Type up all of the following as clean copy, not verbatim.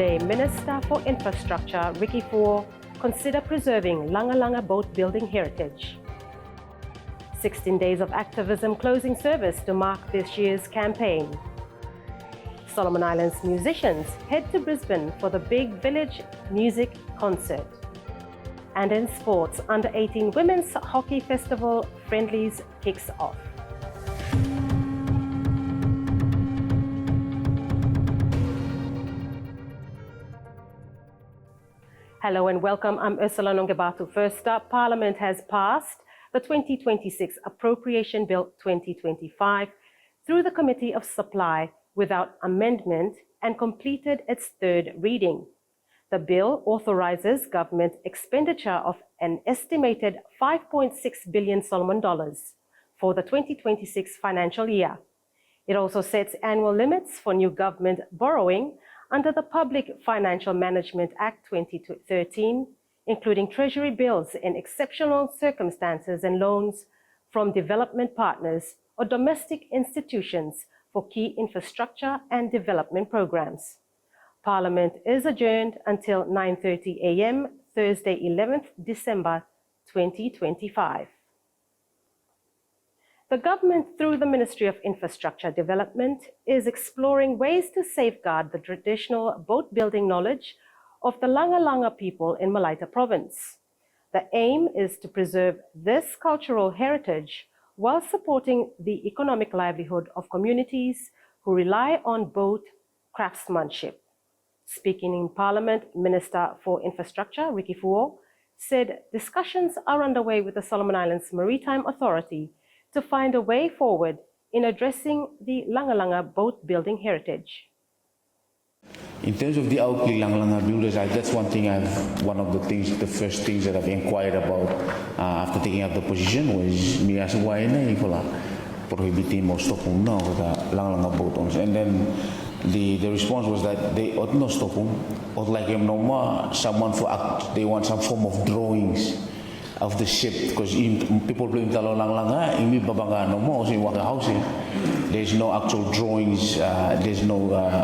Wednesday, Minister for Infrastructure Ricky Fuoo consider preserving Langalanga boat building heritage. 16 days of activism closing service to mark this year's campaign. Solomon Islands musicians head to Brisbane for the Big Village Music Concert. And in sports, Under-18 Women's Hockey Festival Friendlies kicks off. Hello and welcome. I'm Ursula Nongebatu. First up, Parliament has passed the 2026 Appropriation Bill 2025 through the Committee of Supply without amendment and completed its third reading. The bill authorizes government expenditure of an estimated $5.6 billion Solomon dollars for the 2026 financial year. It also sets annual limits for new government borrowing under the Public Financial Management Act 2013, including treasury bills in exceptional circumstances and loans from development partners or domestic institutions for key infrastructure and development programs. Parliament is adjourned until 9:30 a.m. Thursday, 11th December 2025. The government, through the Ministry of Infrastructure Development, is exploring ways to safeguard the traditional boat building knowledge of the Langalanga people in Malaita Province. The aim is to preserve this cultural heritage while supporting the economic livelihood of communities who rely on boat craftsmanship. Speaking in Parliament, Minister for Infrastructure Ricky Fuoo said discussions are underway with the Solomon Islands Maritime Authority to find a way forward in addressing the Langalanga boat building heritage. In terms of the outly Langalanga builders, that's one of the first things that I've inquired about after taking up the position was me asking why na prohibiting or stopping now with the Langalanga boat owners. And then the response was that they ought not stop them, or like someone they want some form of drawings of the ship, because people blame talo Langalanga, imi babanga no more in waka house. There's no actual drawings. There's no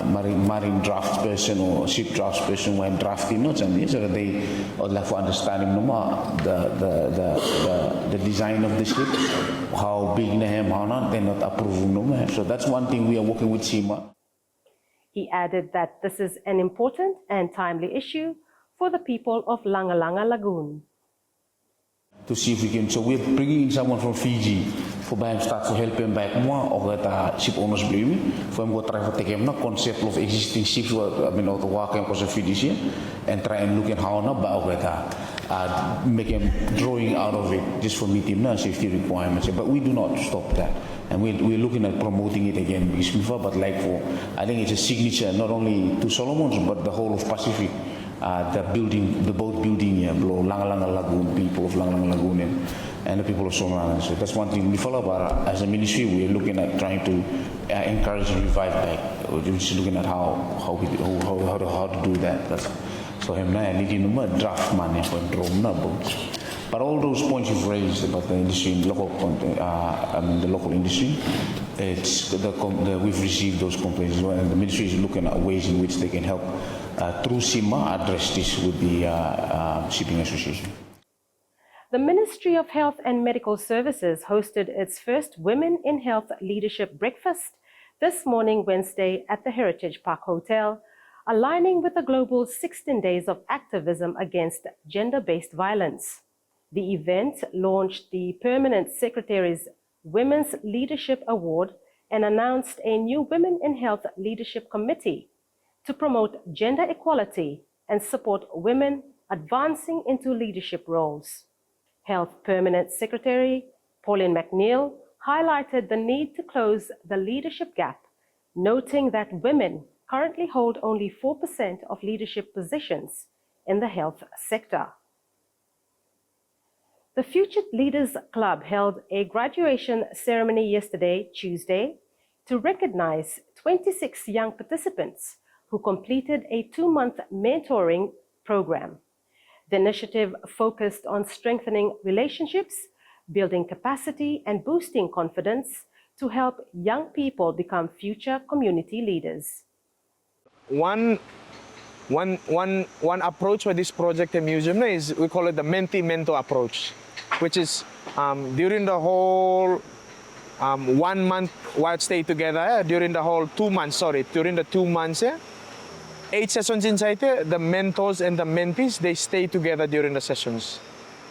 marine draft person or ship draft person who are drafting notes, and so they would like for understanding no more the design of the ship, how big how not. They're not approving no more. So that's one thing we are working with SEMA. He added that this is an important and timely issue for the people of Langalanga Lagoon. To see if we can, so we're bringing in someone from Fiji for him start to help him back more, or that ship owners blame for him go try to take him the concept of existing ships, I mean, out the work and cause of Fiji and try and look at how not but make him drawing out of it just for meeting safety requirements. But we do not stop that. And we're looking at promoting it again, but like I think it's a signature not only to Solomons but the whole of Pacific. The boat building here, Langalanga Lagoon, people of Langalanga Lagoon and the people of Solomon Islands. So that's one thing we follow about as a ministry. We're looking at trying to encourage and revive back. We're just looking at how to do that. So I'm not needing a draft money for drone boats. But all those points you've raised about the industry, the local industry, we've received those complaints as well, and the ministry is looking at ways in which they can help through SEMA address this with the Shipping Association. The Ministry of Health and Medical Services hosted its first Women in Health Leadership Breakfast this morning, Wednesday, at the Heritage Park Hotel, aligning with the global 16 days of activism against gender-based violence. The event launched the Permanent Secretary's Women's Leadership Award and announced a new Women in Health Leadership Committee to promote gender equality and support women advancing into leadership roles. Health Permanent Secretary Pauline McNeill highlighted the need to close the leadership gap, noting that women currently hold only 4% of leadership positions in the health sector. The Future Leaders Club held a graduation ceremony yesterday, Tuesday, to recognize 26 young participants who completed a 2-month mentoring program. The initiative focused on strengthening relationships, building capacity, and boosting confidence to help young people become future community leaders. One one approach with this project and museum is we call it the mentee-mentor approach, which is during the whole 1 month while stay together, during the whole 2 months, during the 2 months, 8 sessions inside the mentors and the mentees, they stay together during the sessions.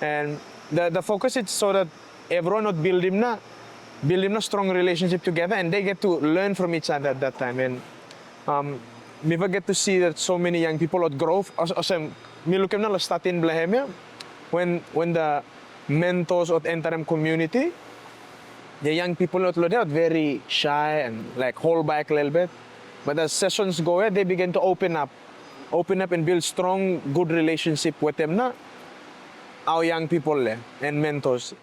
And the focus is so that everyone would build him a strong relationship together, and they get to learn from each other at that time. And we get to see that so many young people would grow. Also, we look at the start in Blahemia, when the mentors would enter the community, the young people would very shy and like hold back a little bit. But as sessions go, they begin to open up and build strong, good relationship with them, our young people and mentors.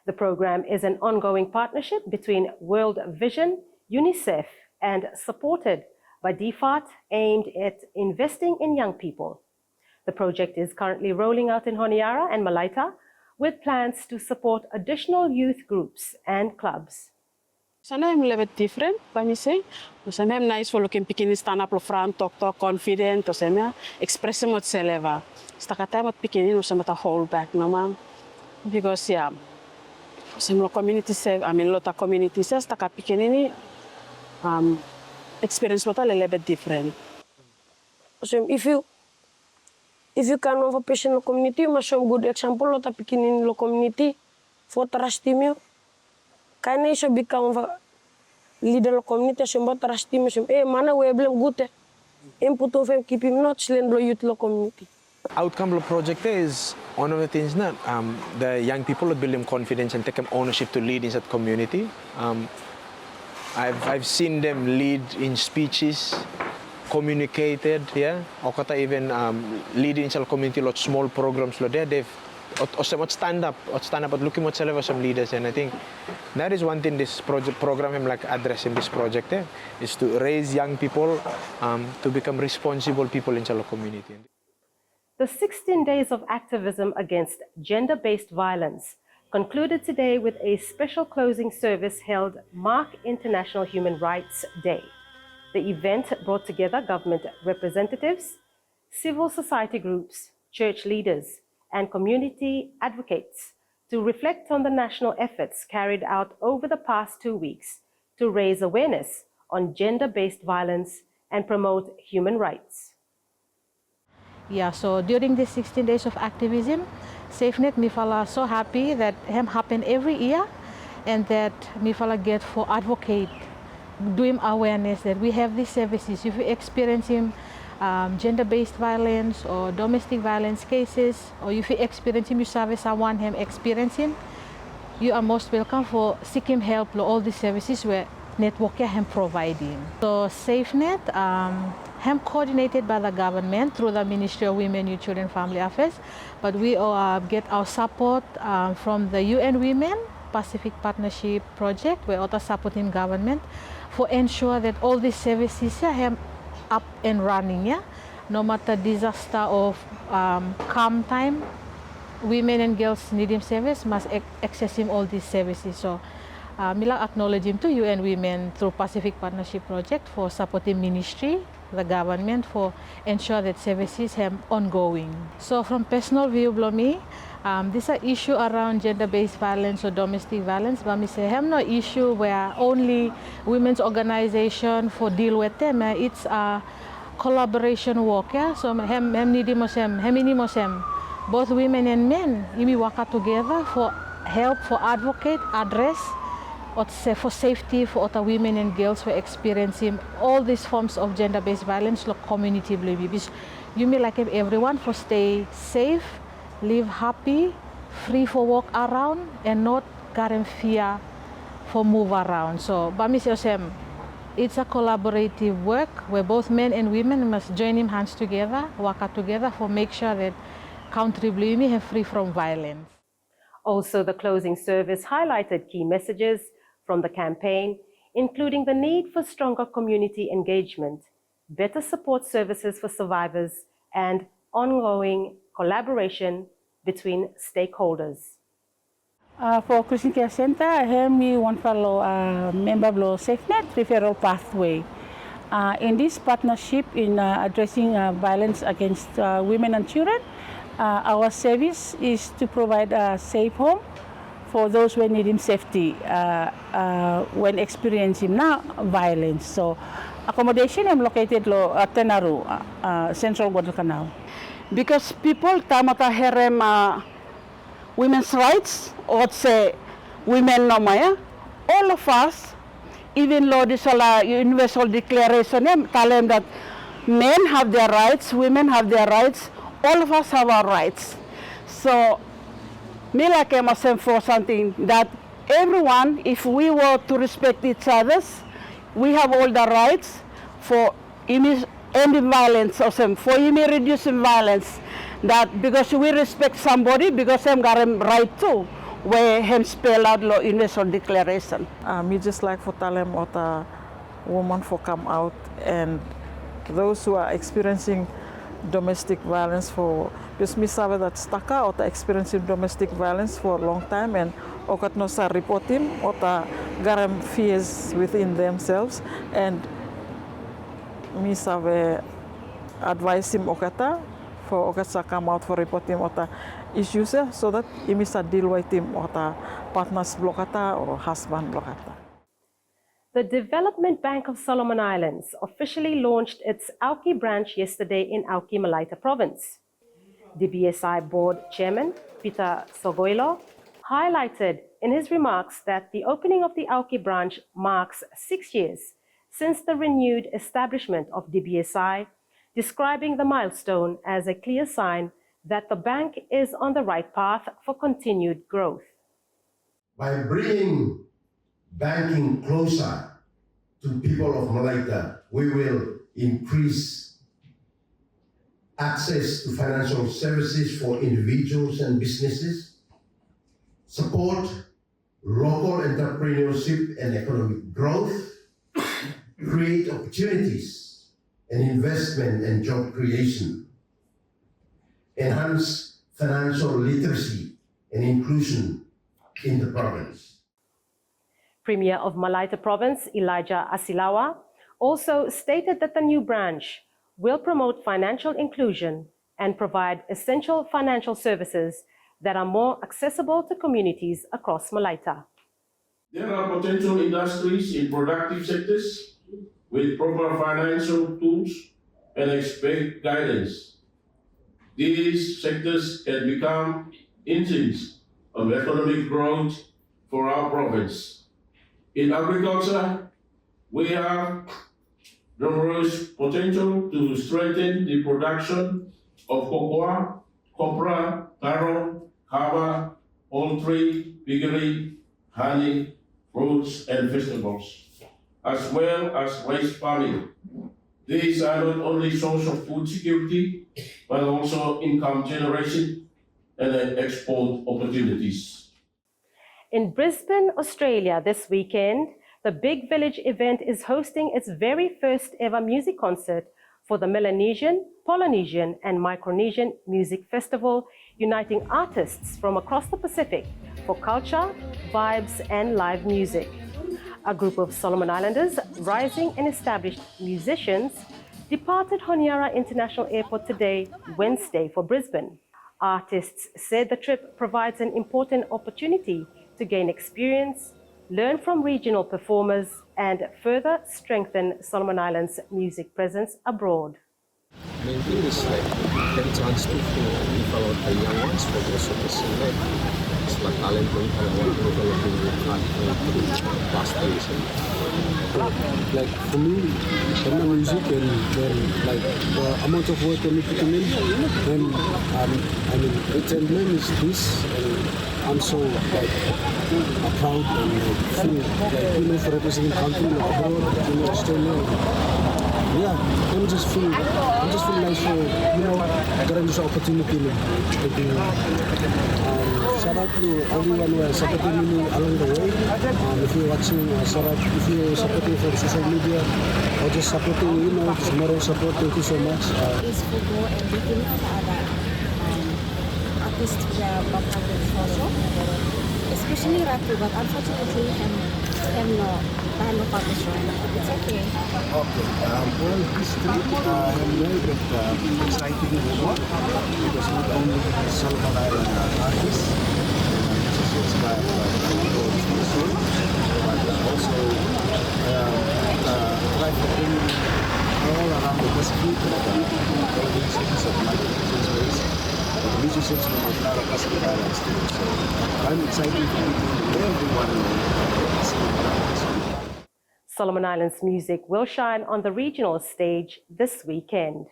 The program is an ongoing partnership between World Vision, UNICEF, and supported by DFAT, aimed at investing in young people. The project is currently rolling out in Honiara and Malaita, with plans to support additional youth groups and clubs. Sana I'm a little bit different, by me say. Sana I'm nice for looking picking stand up front, talk, confident, or sana express what seleva. Stakata mat picking in some hold back, no ma'am. Because yeah, some community say, I mean, lot of communities says taka picking in experience what a little bit different. So if you can have a patient in the community, you must show good example lot of picking in the community for trust you. Kaya siya become leader of community, siya ba trust him, siya, mana we blame good, input of him keep him not slen lo youth lo community. Outcome of the project is one of the things that the young people will build them confidence and take them ownership to lead in that community. I've seen them lead in speeches, communicated, yeah, or even lead in some community lot small programs lo there. They've stand up at looking at some leaders, and I think that is one thing this program I'm like addressing this project is to raise young people to become responsible people in the community. The 16 days of activism against gender-based violence concluded today with a special closing service held Mark International Human Rights Day. The event brought together government representatives, civil society groups, church leaders, and community advocates to reflect on the national efforts carried out over the past 2 weeks to raise awareness on gender-based violence and promote human rights. Yeah, so during these 16 days of activism, SafeNet Mifala so happy that him happen every year, and that Mifala get for advocate, doing awareness that we have these services. If you experience gender-based violence or domestic violence cases, or if you experience you service someone him experiencing, you are most welcome for seeking help. All these services where network him providing. So SafeNet him coordinated by the government through the Ministry of Women, Youth, Children, Family Affairs, but we get our support from the UN Women Pacific Partnership Project, where also supporting government for ensure that all these services are up and running. Yeah, no matter disaster of calm time, women and girls needing service must access all these services. So Mila acknowledge him to UN Women through Pacific Partnership Project for supporting ministry, the government, for ensure that services have ongoing. So from personal view, Blomi, this is an issue around gender-based violence or domestic violence, but we say have no issue where only women's organization for deal with them. It's a collaboration work. Yeah? So both women and men, we work together for help, for advocate, address, or for safety for other women and girls who are experiencing all these forms of gender-based violence, like community because you may like everyone for stay safe, live happy, free for walk around, and not carrying fear for move around. So, it's a collaborative work where both men and women must join in hands together, work together for make sure that country Blumi are free from violence. Also, the closing service highlighted key messages from the campaign, including the need for stronger community engagement, better support services for survivors, and ongoing collaboration between stakeholders. For Christian Care Center, I have me one fellow member of SafeNet referral pathway. In this partnership in addressing violence against women and children, our service is to provide a safe home for those who need safety when experiencing violence. So accommodation is located at Tenaru, Central Guadalcanal. Because people tamata herem women's rights or say women no maya, all of us, even though this universal declaration tell them that men have their rights, women have their rights, all of us have our rights. So me like I must for something that everyone, if we were to respect each other, we have all the rights for ending violence or for reducing violence. That because we respect somebody, because them got a right too, where him spell out law universal declaration. Me just like for tell them what a woman for come out, and those who are experiencing domestic violence for because me sabe that staka or experiencing domestic violence for a long time, and okat no sa report him or garam fears within themselves, and me sabe advise him okata for okata come out for report him or issues so that he must deal with him or partners blokata or husband blokata. The Development Bank of Solomon Islands officially launched its Auki branch yesterday in Auki, Malaita Province. The BSI Board Chairman, Peter Sogoilo, highlighted in his remarks that the opening of the Auki branch marks 6 years since the renewed establishment of DBSI, describing the milestone as a clear sign that the bank is on the right path for continued growth. By bringing banking closer to people of Malaita, we will increase access to financial services for individuals and businesses, support local entrepreneurship and economic growth, create opportunities and investment and job creation, enhance financial literacy and inclusion in the province. Premier of Malaita Province, Elijah Asilawa, also stated that the new branch will promote financial inclusion and provide essential financial services that are more accessible to communities across Malaita. There are potential industries in productive sectors with proper financial tools and expert guidance. These sectors can become engines of economic growth for our province. In agriculture, we have numerous potential to strengthen the production of cocoa, copra, taro, kava, poultry, piggery, honey, fruits, and vegetables, as well as rice farming. These are not only source of food security, but also income generation and export opportunities. In Brisbane, Australia this weekend, the Big Village event is hosting its very first ever music concert for the Melanesian, Polynesian and Micronesian Music Festival, uniting artists from across the Pacific for culture, vibes and live music. A group of Solomon Islanders, rising and established musicians, departed Honiara International Airport today, Wednesday, for Brisbane. Artists said the trip provides an important opportunity to gain experience, learn from regional performers, and further strengthen Solomon Islands' music presence abroad. Main thing is like get a chance to develop the young ones for also to see it's like talent going for one developing with art through past days. Like for me, my music and like the amount of work I need to put in, then I mean its emblem is this, and I'm so like proud and feel like for representing country like abroad, Australia. Yeah, I'm just feel nice for getting this opportunity to be. Shout out to everyone who is supporting me along the way. If you're watching, shout out if you're supporting from social media or just supporting, just moral support. Thank you so much. Is Fuoo and Bulletin ada artis yang bakal sosok, especially Ratu, but unfortunately no, no competition. It's okay. Okay. Well, history, I'm very excited more because not only Solomon Island artists, which is inspired by the but also try to bring all around the Pacific, organizations of musicians, musicians from Atlanta Pacific Islands too. So I'm excited to meet everyone. Solomon Islands music will shine on the regional stage this weekend.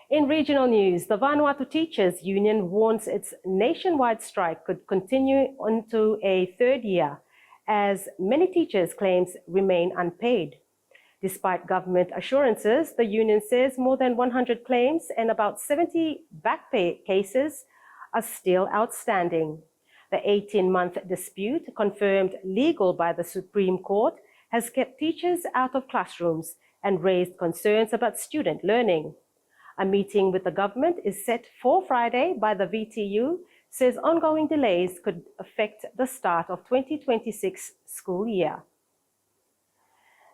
In regional news, the Vanuatu Teachers Union warns its nationwide strike could continue into a third year as many teachers' claims remain unpaid. Despite government assurances, the union says more than 100 claims and about 70 back pay cases are still outstanding. The 18-month dispute, confirmed legal by the Supreme Court, has kept teachers out of classrooms and raised concerns about student learning. A meeting with the government is set for Friday by the VTU, says ongoing delays could affect the start of 2026 school year.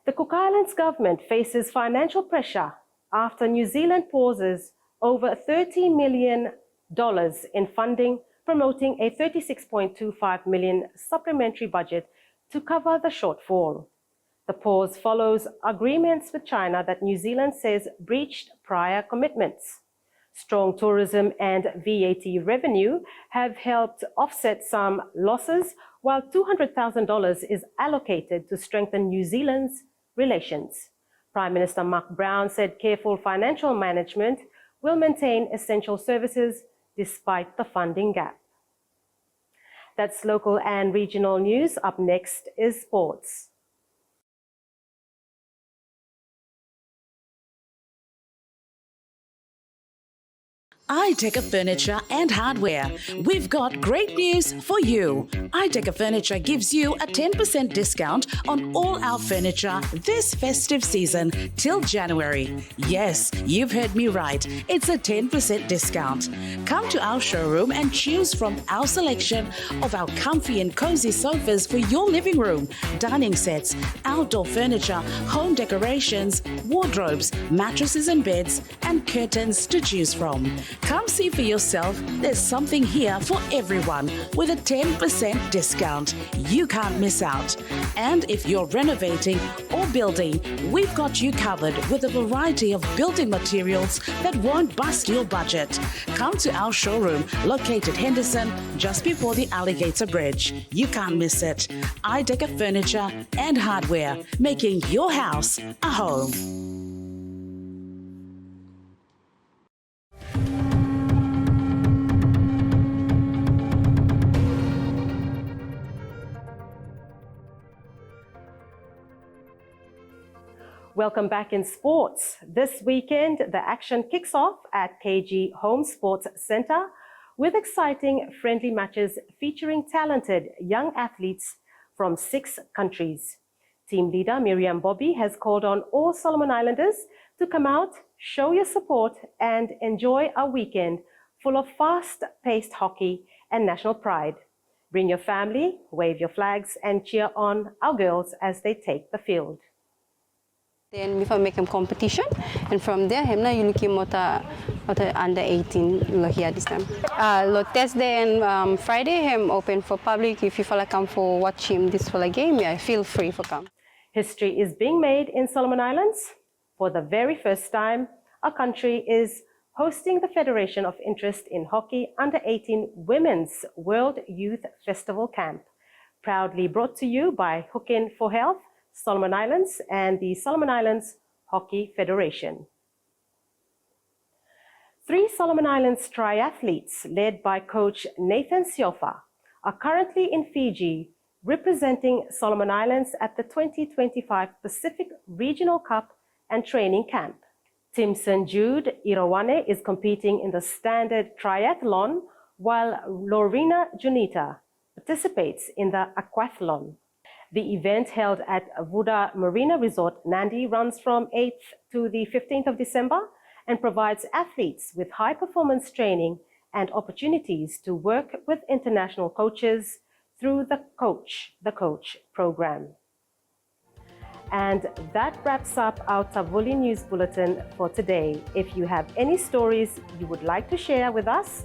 The Cook Islands government faces financial pressure after New Zealand pauses over $30 million in funding, promoting a $36.25 million supplementary budget to cover the shortfall. The pause follows agreements with China that New Zealand says breached prior commitments. Strong tourism and VAT revenue have helped offset some losses, while $200,000 is allocated to strengthen New Zealand's relations. Prime Minister Mark Brown said careful financial management will maintain essential services despite the funding gap. That's local and regional news. Up next is sports. iDecker Furniture and Hardware. We've got great news for you. iDecker Furniture gives you a 10% discount on all our furniture this festive season till January. Yes, you've heard me right. It's a 10% discount. Come to our showroom and choose from our selection of our comfy and cozy sofas for your living room, dining sets, outdoor furniture, home decorations, wardrobes, mattresses and beds, and curtains to choose from. Come see for yourself. There's something here for everyone with a 10% discount. You can't miss out. And if you're renovating or building, we've got you covered with a variety of building materials that won't bust your budget. Come to our showroom located Henderson, just before the Alligator Bridge. You can't miss it. iDecker Furniture and Hardware, making your house a home. Welcome back in sports. This weekend, the action kicks off at KG Home Sports Centre with exciting friendly matches featuring talented young athletes from 6 countries. Team leader Miriam Bobby has called on all Solomon Islanders to come out, show your support, and enjoy a weekend full of fast-paced hockey and national pride. Bring your family, wave your flags, and cheer on our girls as they take the field. Then we make a competition, and from there, you look at under 18 here this time. Thursday and Friday, open for public. If you feel like come for watch him this for a game, yeah, feel free for come. History is being made in Solomon Islands. For the very first time, our country is hosting the Federation of Interest in Hockey Under 18 Women's World Youth Festival Camp. Proudly brought to you by Hookin for Health, Solomon Islands, and the Solomon Islands Hockey Federation. 3 Solomon Islands triathletes, led by coach Nathan Siofa, are currently in Fiji, representing Solomon Islands at the 2025 Pacific Regional Cup and Training Camp. Timson Jude Irawane is competing in the standard triathlon, while Lorena Junita participates in the aquathlon. The event, held at Vuda Marina Resort, Nandi, runs from 8th to the 15th of December and provides athletes with high-performance training and opportunities to work with international coaches through the Coach program. And that wraps up our Tavuli News Bulletin for today. If you have any stories you would like to share with us,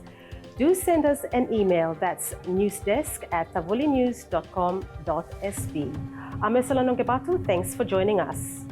do send us an email. That's newsdesk@tavulinews.com.sb. I'm Ursula Nongebatu. Thanks for joining us.